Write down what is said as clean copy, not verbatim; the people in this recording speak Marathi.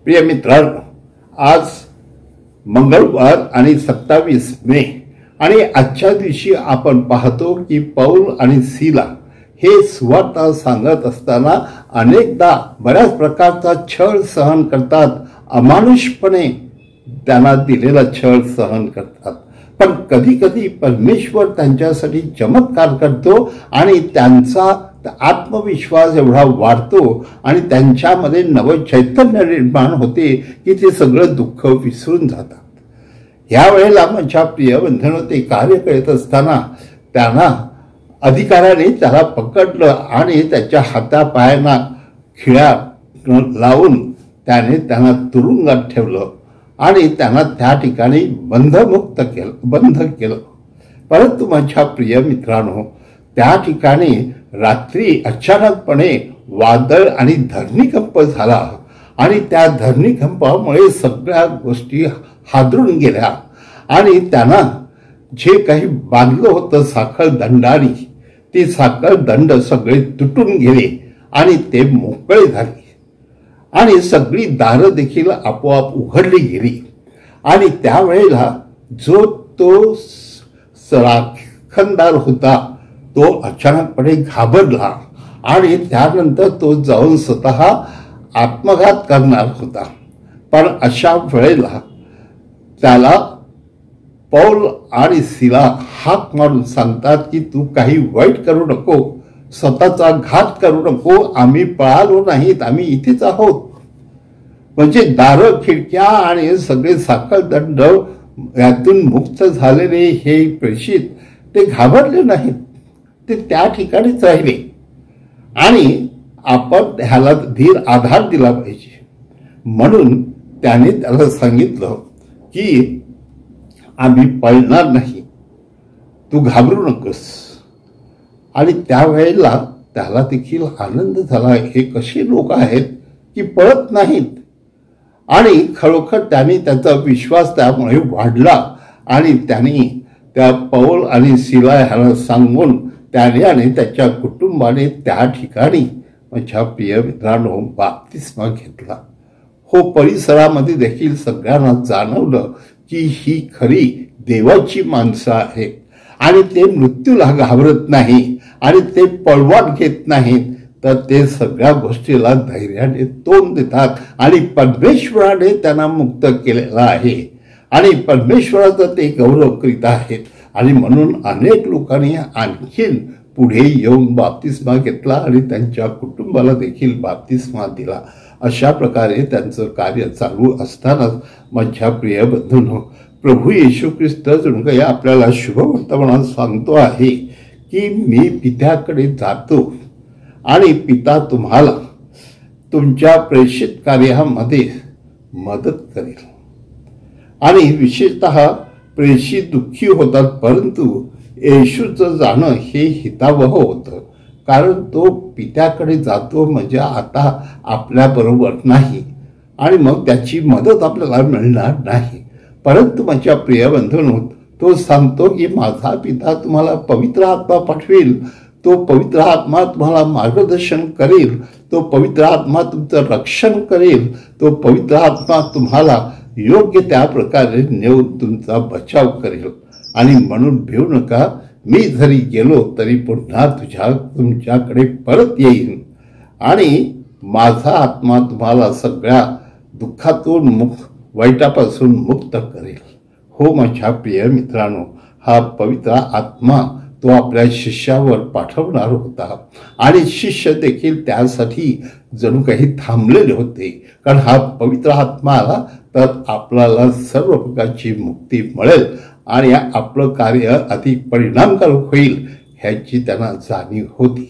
प्रिय मित्रांनो, आज मंगळवार आणि 27 मे आणि आजच्या दिवशी आपण पाहतो की पौल आणि सीला हे सुवार्ता सांगत असताना अनेकदा बऱ्याच प्रकारचा छळ सहन करतात, अमानुषपणे त्यांना दिलेला छळ सहन करतात। पण कधी कधी परमेश्वर त्यांच्यासाठी चमत्कार करतो आणि त्यांचा आत्मविश्वास एवढा वाढतो आणि त्यांच्यामध्ये नवचैतन्य निर्माण होते की ते सगळं दुःख विसरून जातात। यावेळेला माझ्या प्रिय बंधनो, ते कार्य करत असताना त्यांना अधिकाऱ्याने त्याला पकडलं आणि त्याच्या हातापायांना खिळ्या लावून त्याने त्यांना तुरुंगात ठेवलं आणि त्यांना त्या ठिकाणी बंद केलं। परंतु माझ्या प्रिय मित्रांनो, त्या ठिकाणी रात्री अचानकपणे वादळ आणि धरणीकंप झाला आणि त्या धरणीकंपामुळे सगळ्या गोष्टी हादरून गेल्या आणि त्यांना जे काही बांधलं होतं साखळ दंडाने, ते साखळ दंड सगळे तुटून गेले आणि ते मोकळे झाले आणि सगळी दारं देखील आपोआप उघडली गेली। आणि त्यावेळेला जो तो राखणदार होता तो अचानकपणे घाबरला आणि त्यानंतर तो जाऊन स्वतः आत्मघात करणार होता। पण अशा वेळेला त्याला पौल आणि सीला हाक मारून सांगतात की तू काही वाईट करू नको, स्वतःचा घात करू नको, आम्ही पळालो नाहीत, आम्ही इथेच आहोत। म्हणजे दारं खिडक्या आणि सगळे साखळदंड यातून मुक्त झालेले हे प्रेषित ते घाबरले नाहीत, ते त्या ठिकाणीच राहिले आणि आपण ह्याला धीर आधार दिला पाहिजे। म्हणून त्याने त्याला सांगितलं की आम्ही पळणार नाही, तू घाबरू नकोस। आणि त्यावेळेला त्याला देखील आनंद झाला, हे कसे लोक आहेत की पळत नाहीत। आणि खरोखर त्याने त्याचा विश्वास त्यामुळे वाढला आणि त्यांनी त्या पौल आणि सीला ह्याला सांगून त्याने आणि त्याच्या कुटुंबाने त्या ठिकाणी माझ्या प्रिय मित्रांनो बाप्तिस्मा घेतला। हो, परिसरामध्ये देखील सगळ्यांना जाणवलं की ही खरी देवाची माणसं आहेत आणि ते मृत्यूला घाबरत नाही आणि ते पळवाट घेत नाहीत, तर ते सगळ्या गोष्टीला धैर्याने तोंड देतात आणि परमेश्वराने त्यांना मुक्त केलेला आहे आणि परमेश्वराचा ते गौरव करीत आहेत। आणि म्हणून अनेक लोकांनी आणखीन पुढे येऊन बाप्तिस्मा घेतला आणि त्यांच्या कुटुंबाला देखील बाप्तिस्मा दिला। अशा प्रकारे त्यांचं कार्य चालू असतानाच माझ्या प्रिय बंधूंनो, प्रभू येशू ख्रिस्त जणू काही आपल्याला शुभवर्तमानात सांगतो आहे की मी पित्याकडे जातो आणि पिता तुम्हाला तुमच्या प्रेषित कार्यामध्ये मदत करेल। आणि विशेषतः प्रेषित दुःखी होतात, परंतु येशूचं जाणं हे हितावह होतं, कारण तो पित्याकडे जातो म्हणजे आता आपल्याबरोबर नाही आणि मग त्याची मदत आपल्याला मिळणार नाही। परंतु माझ्या प्रिय बंधूंनो, तो सांगतो की माझा पिता तुम्हाला पवित्र आत्मा पाठवेल, तो पवित्र आत्मा तुम्हाला मार्गदर्शन करेल, तो पवित्र आत्मा तुमचं रक्षण करेल, तो पवित्र आत्मा तुम्हाला योग्य त्या प्रकारे नेऊन तुमचा बचाव करेल। आणि म्हणून भिवू नका, मी जरी गेलो तरी पुन्हा तुमच्याकडे परत येईन आणि माझा आत्मा तुम्हाला सगळ्या दुःखातून वाईटापासून मुक्त करेल। हो माझ्या प्रिय मित्रांनो, हा पवित्र आत्मा तो आपल्या शिष्यावर पाठवणार होता आणि शिष्य देखील त्यासाठी जणू काही थांबलेले होते, कारण हा पवित्र आत्मा आला तर आपल्याला सर्व प्रकारची मुक्ती मिळेल आणि आपलं कार्य अधिक परिणामकारक होईल ह्याची त्यांना जाणीव होती।